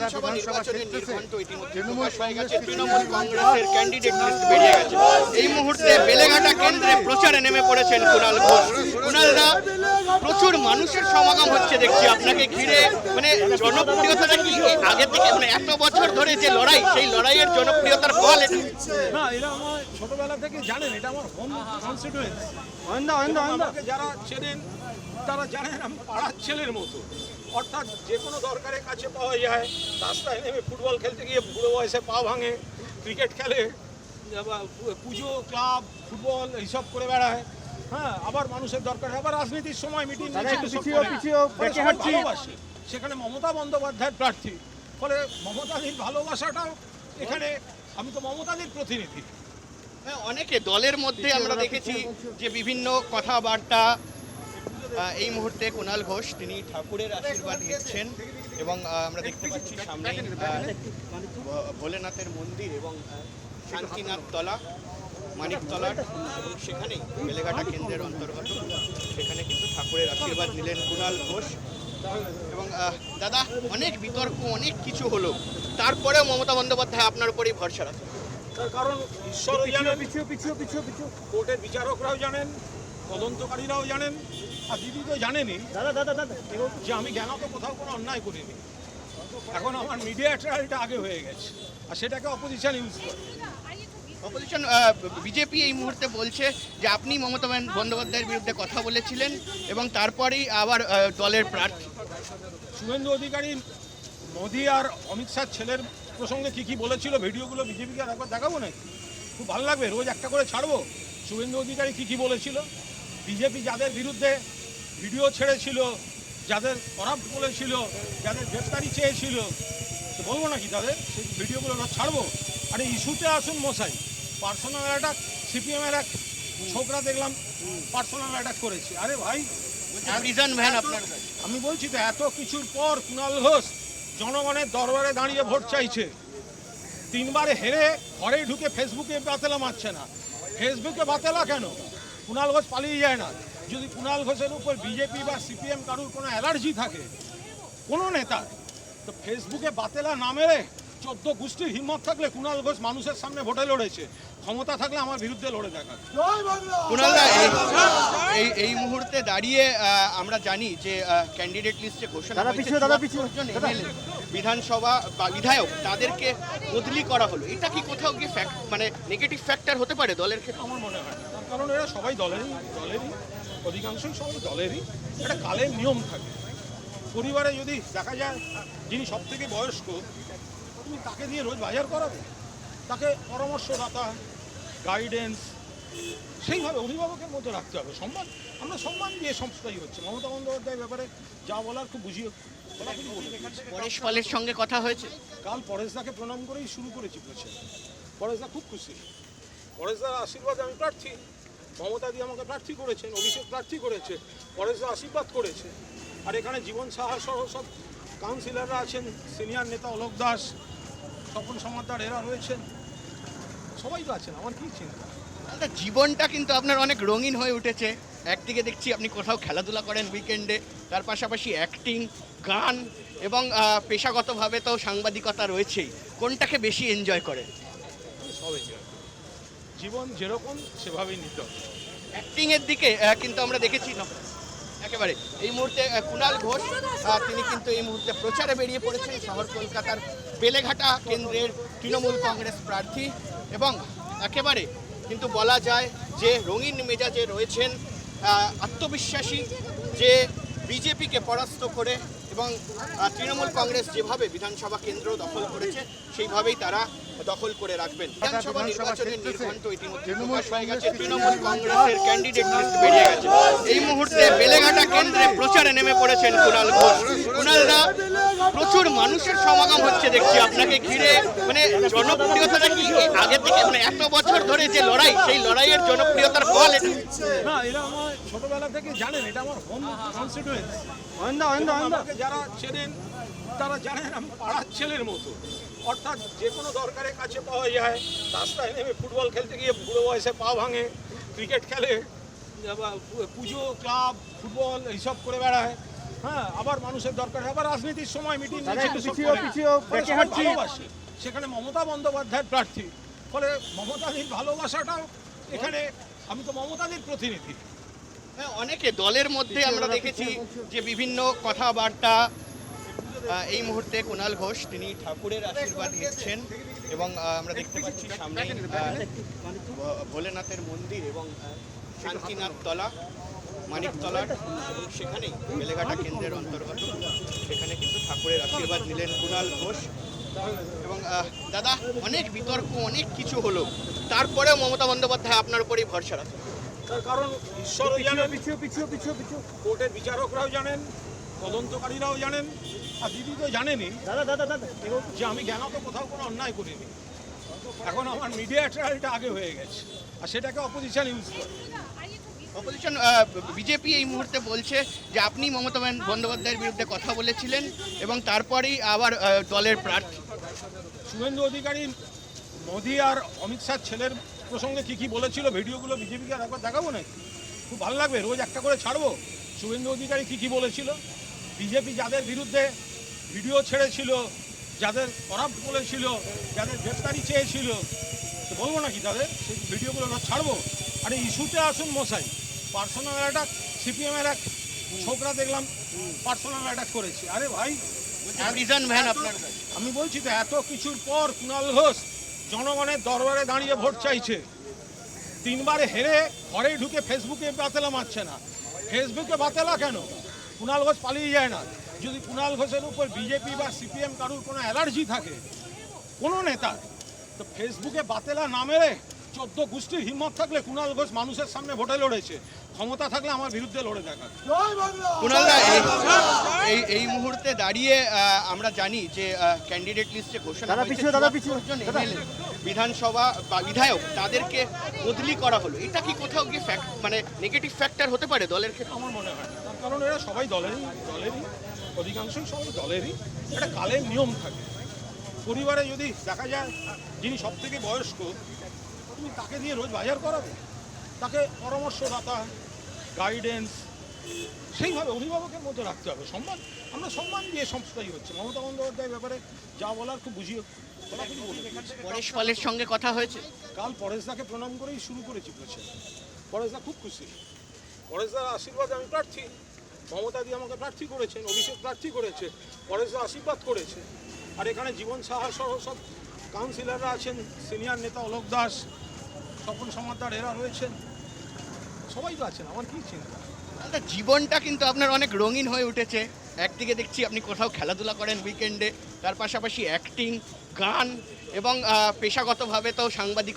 বিধানসভা নির্বাচনের নির্ঘণ্ট ইতিমধ্যে প্রকাশ হয়ে গেছে। তৃণমূল কংগ্রেসের ক্যান্ডিডেট লিস্ট বেরিয়ে গেছে। এই মুহূর্তে বেলেঘাটা কেন্দ্রে প্রচারে নেমে পড়েছেন কুণাল ঘোষ। কুণালদা, প্রচুর মানুষের সমাগম হচ্ছে দেখছি আপনাকে ঘিরে, মানে জনপ্রিয়তাটা কি আগে থেকে, মানে এত বছর ধরে যে লড়াই, সেই লড়াইয়ের জনপ্রিয়তার ফল এটা? না, এরা আমার ছোটবেলা থেকে জানেন, এটা আমার হোম কনস্টিটিউয়েন্স। আমাকে যারা চেনেন তারা জানেন আমি পাড়ার ছেলের মতো, অর্থাৎ যে কোনো দরকারের কাছে পাওয়া যায়। রাস্তায় নেমে ফুটবল খেলতে গিয়ে বুড়ো বয়সে পা ভাঙে, ক্রিকেট খেলে, পুজো ক্লাব ফুটবল এইসব করে বেড়ায়। হ্যাঁ, আবার মানুষের দরকার, আবার রাজনীতির সময় মিটিং ভালোবাসে। সেখানে মমতা বন্দ্যোপাধ্যায়ের প্রার্থী, ফলে মমতাদির ভালোবাসাটাও এখানে, আমি তো মমতাদির প্রতিনিধি। হ্যাঁ, অনেকে দলের মধ্যে আমরা দেখেছি যে বিভিন্ন কথাবার্তা। এই মুহূর্তে কুণাল ঘোষ তিনি ঠাকুরের আশীর্বাদ নিচ্ছেন এবং আমরা দেখতে পাচ্ছি সামনে ভোলেনাথের মন্দির এবং শান্তিনাথ তলা, মানিকতলার, এবং সেখানেই বেলেঘাটা কেন্দ্রের অন্তর্গত, সেখানে কিন্তু ঠাকুরের আশীর্বাদ নিলেন কুণাল ঘোষ। এবং দাদা, অনেক বিতর্ক, অনেক কিছু হলো, তারপরেও মমতা বন্দ্যোপাধ্যায় আপনার উপরেই ভরসা রাখেন। তার কারণ ঈশ্বরও জানেন, কোর্টের বিচারকরাও জানেন, তদন্তকারীরাও জানেন, আর দিদি তো জানেনই যে আমি জ্ঞানত কোথাও কোনো অন্যায় করিনি। এখন আমার মিডিয়া ট্রায়ালটা আগে হয়ে গেছে, আর সেটাকে অপোজিশন ইউজ করে। অপোজিশন বিজেপি এই মুহূর্তে বলছে যে আপনি মমতা বন্দ্যোপাধ্যায়ের বিরুদ্ধে কথা বলেছিলেন এবং তারপরেই আবার দলের প্রার্থী। শুভেন্দু অধিকারী মোদি আর অমিত শাহ ছেলের প্রসঙ্গে কী কী বলেছিল, ভিডিওগুলো বিজেপিকে একবার দেখাবো নাকি? খুব ভালো লাগবে, রোজ একটা করে ছাড়বো। শুভেন্দু অধিকারী কী কী বলেছিল, বিজেপি যাদের বিরুদ্ধে ভিডিও ছেড়েছিল, যাদের করাপ্ট বলেছিল, যাদের গ্রেফতারি চেয়েছিল, তো বলবো নাকি তাদের সেই ভিডিওগুলো ছাড়বো? আর এই ইস্যুতে আসুন মশাই, পার্সোনাল অ্যাটাক, সিপিএমের এক ছোকরা দেখলাম পার্সোনাল অ্যাটাক করেছে। আরে ভাই, আমি বলছি তো, এত কিছুর পর কুণাল ঘোষ জনগণের দরবারে দাঁড়িয়ে ভোট চাইছে। 3 বারে হেরে ঘরে ঢুকে ফেসবুকে বাতেলা মারছে না। ফেসবুকে বাতেলা কেন? কুণাল ঘোষ পালিয়ে যায় না। যদি কুণাল ঘোষের উপর বিজেপি বা সিপিএম কারুর কোনো অ্যালার্জি থাকে, কোনো নেতা, তো ফেসবুকে বাতেলা না মেরে 14 গোষ্ঠীর হিম্মত থাকলে কুণাল ঘোষ মানুষের সামনে ভোটে লড়েছে, ক্ষমতা থাকলে আমার বিরুদ্ধে লড়ে দেখা। কুণালদা, এই মুহূর্তে দাঁড়িয়ে আমরা জানি যে ক্যান্ডিডেট লিস্টে ঘোষণা বিধানসভা বা বিধায়ক তাদেরকে বদলি করা হলো, এটা কি কোথাও গিয়ে মানে নেগেটিভ ফ্যাক্টর হতে পারে দলের ক্ষেত্রে? আমার মনে হয় না, কারণ এরা সবাই দলেরই, অধিকাংশই সবাই দলেরই। একটা কালের নিয়ম থাকে। পরিবারে যদি দেখা যায় যিনি সব থেকে বয়স্ক, তুমি তাকে দিয়ে রোজ বাজার করাবে, তাকে পরামর্শদাতা, গাইডেন্স সেইভাবে অভিভাবকের মতো রাখতে হবে। সম্মান, আমরা সম্মান দিয়ে সংস্থাই হচ্ছে। মমতা বন্দ্যোপাধ্যায়ের ব্যাপারে যা বলার খুব বুঝিয়ে পরেশ পালের সঙ্গে কথা হয়েছে। কাল পরেশদাকে প্রণাম করেই শুরু করেছি প্রচার। পরেশদা খুব খুশি, পরেশদার আশীর্বাদে আমি প্রার্থী। মমতা দিয়ে আমাকে প্রার্থী করেছেন, অভিষেক প্রার্থী করেছে, পরেশদা আশীর্বাদ করেছে। আর এখানে জীবন সাহা সহ সব কাউন্সিলররা আছেন, সিনিয়র নেতা অলোক দাস, স্বপন সমাদ্দার, এরা রয়েছেন, সবাই তো আছেন। আমার কী চিন্তা? জীবনটা কিন্তু আপনার অনেক রঙিন হয়ে উঠেছে। একদিকে দেখছি আপনি কোথাও খেলাধুলা করেন উইকেন্ডে, তার পাশাপাশি অ্যাক্টিং, গান এবং পেশাগতভাবে তো সাংবাদিকতা রয়েছেই। কোনটাকে বেশি এনজয় করেন? সব এনজয়, জীবন যেরকম সেভাবেই নিতে হবে। অ্যাক্টিংয়ের দিকে কিন্তু আমরা দেখেছি একেবারে এই মুহূর্তে কুণাল ঘোষ তিনি কিন্তু এই মুহূর্তে প্রচারে বেরিয়ে পড়েছেন। শহর কলকাতার বেলেঘাটা কেন্দ্রের তৃণমূল কংগ্রেস প্রার্থী এবং একেবারে কিন্তু বলা যায় যে রঙিন মেজাজে রয়েছেন, আত্মবিশ্বাসী যে বিজেপিকে পরাস্ত করে এবং তৃণমূল কংগ্রেস যেভাবে বিধানসভা কেন্দ্র দখল করেছে সেইভাবেই তারা দখল করে রাখবেন। বিধানসভা নির্বাচনের নির্ঘণ্ট ইতিমধ্যে প্রকাশ হয়ে গেছে। তৃণমূল কংগ্রেসের ক্যান্ডিডেট লিস্ট বেরিয়ে গেছে। এই মুহূর্তে বেলেঘাটা কেন্দ্রে প্রচারে নেমে পড়েছেন কুণাল ঘোষ। কুণালদা, প্রচুর মানুষের সমাগম হচ্ছে দেখছি আপনাকে ঘিরে, মানে জনপ্রিয়তাটা কি আগে থেকে, মানে এত বছর ধরে যে লড়াই, সেই লড়াইয়ের জনপ্রিয়তার ফল এটা? না, এরা আমার ছোটবেলা থেকে জানেন, এটা আমার হোম কনস্টিটিউয়েন্স। আমাকে যারা চেনেন তারা জানেন আমি পাড়ার ছেলের মতো, অর্থাৎ যে কোনো দরকারের কাছে পাওয়া যায়। রাস্তায় নেমে ফুটবল খেলতে গিয়ে বুড়ো বয়সে পা ভাঙে, ক্রিকেট খেলে, পুজো ক্লাব ফুটবল এইসব করে বেড়ায়। হ্যাঁ, আবার মানুষের দরকার, আবার রাজনীতির সময় মিটিং সেখানে মমতা বন্দ্যোপাধ্যায়ের প্রার্থী, ফলে মমতাদির ভালোবাসাটাও এখানে, আমি তো মমতাদির প্রতিনিধি। হ্যাঁ, অনেকে দলের মধ্যে আমরা দেখেছি যে বিভিন্ন কথাবার্তা। এই মুহূর্তে কুণাল ঘোষ তিনি ঠাকুরের আশীর্বাদ নিচ্ছেন এবং আমরা দেখতে পাচ্ছি সামনে ভোলেনাথের মন্দির এবং শান্তিনাথ তলা, মানিকতলার, এবং সেখানেই বেলেঘাটা কেন্দ্রের অন্তর্গত, সেখানে কিন্তু ঠাকুরের আশীর্বাদ নিলেন কুণাল ঘোষ। এবং দাদা, অনেক বিতর্ক, অনেক কিছু হলো, তারপরেও মমতা বন্দ্যোপাধ্যায় আপনার উপরেই ভরসা রাখেন। তার কারণ ঈশ্বরও জানেন, কোর্টের বিচারকরাও জানেন, তদন্তকারীরাও জানেন, আর দিদি তো জানেনই যে আমি জ্ঞানত কোথাও কোনো অন্যায় করিনি। এখন আমার মিডিয়া ট্রায়ালটা আগে হয়ে গেছে, আর সেটাকে অপোজিশন ইউজ করে। অপোজিশন বিজেপি এই মুহূর্তে বলছে যে আপনি মমতা বন্দ্যোপাধ্যায়ের বিরুদ্ধে কথা বলেছিলেন এবং তারপরেই আবার দলের প্রার্থী। শুভেন্দু অধিকারী মোদি আর অমিত শাহ ছেলের প্রসঙ্গে কি কি বলেছিল, ভিডিওগুলো বিজেপিকে একবার দেখাবো নাকি? খুব ভালো লাগবে, রোজ একটা করে ছাড়বো। শুভেন্দু অধিকারী কি কি বলেছিল, বিজেপি যাদের বিরুদ্ধে ভিডিও ছেড়েছিল, যাদের করাপ্ট বলেছিল, যাদের গ্রেফতারি চেয়েছিল, তো বলবো নাকি তাদের সেই ভিডিওগুলো না ছাড়বো? আরে ইস্যুতে আসুন মশাই, পার্সোনাল অ্যাটাক, সিপিএমের এক ছোকরা দেখলাম পার্সোনাল অ্যাটাক করেছে। আরে ভাই, প্রিজন ভ্যান আপনার, আমি বলছি তো, এত কিছুর পর কুণাল ঘোষ জনগণের দরবারে দাঁড়িয়ে ভোট চাইছে, 3 বারে হেরে ঘরে ঢুকে ফেসবুকে বাতেলা মারছে না। ফেসবুকে বাতেলা কেন? কুণাল ঘোষ পালিয়ে যায় না। যদি কুণাল ঘোষের উপর বিজেপি বা সিপিএম কারুর কোনো অ্যালার্জি থাকে, কোনো নেতা, তো ফেসবুকে বাতেলা না মেরে 14 গোষ্ঠীর হিম্মত থাকলে কুণাল ঘোষ মানুষের সামনে ভোটে লড়েছে, ক্ষমতা থাকলে আমার বিরুদ্ধে লড়ে দেখা। কুণালদা, এই মুহূর্তে দাঁড়িয়ে আমরা জানি যে ক্যান্ডিডেট লিস্টে ঘোষণা হয়েছে 74 জন MLA, বিধানসভা বা বিধায়ক, তাদেরকে বদলি করা হলো। এটা কি কোথাও গিয়ে মানে নেগেটিভ ফ্যাক্টর হতে পারে দলের ক্ষেত্রে? আমার মনে হয় না, তার কারণ এরা সবাই দলেরই, অধিকাংশই সবাই দলেরই। একটা কালের নিয়ম থাকে। পরিবারে যদি দেখা যায় যিনি সব থেকে বয়স্ক, তুমি তাকে দিয়ে রোজ বাজার করাবে, তাকে পরামর্শদাতা, গাইডেন্স সেইভাবে অভিভাবকের মতো রাখতে হবে। সম্মান, আমরা সম্মান দিয়ে সংস্থাই হচ্ছে। মমতা বন্দ্যোপাধ্যায়ের ব্যাপারে যা বলার খুব বুঝিয়ে বলাখুবই বলে দিয়েছে। পরেশ পালের সঙ্গে কথা হয়েছে, কাল পরেশদাকে প্রণাম করেই শুরু করেছি প্রচার। পরেশদা খুব খুশি, পরেশদার আশীর্বাদে আমি প্রার্থী, মমতা দিয়ে আমাকে প্রার্থী করেছেন, অভিষেক প্রার্থী করেছে, পরেশদা আশীর্বাদ করেছে। আর এখানে জীবন সাহা সহ সব কাউন্সিলররা আছেন, সিনিয়র নেতা অলোক দাস, স্বপন সমাদ্দার, এরা রয়েছেন, সবাই তো আছেন। আমার কী চিন্তা? জীবনটা কিন্তু আপনার অনেক রঙিন হয়ে উঠেছে। একদিকে দেখছি আপনি কোথাও খেলাধুলা করেন উইকেন্ডে, তার পাশাপাশি অ্যাক্টিং, গান এবং পেশাগতভাবে তো সাংবাদিক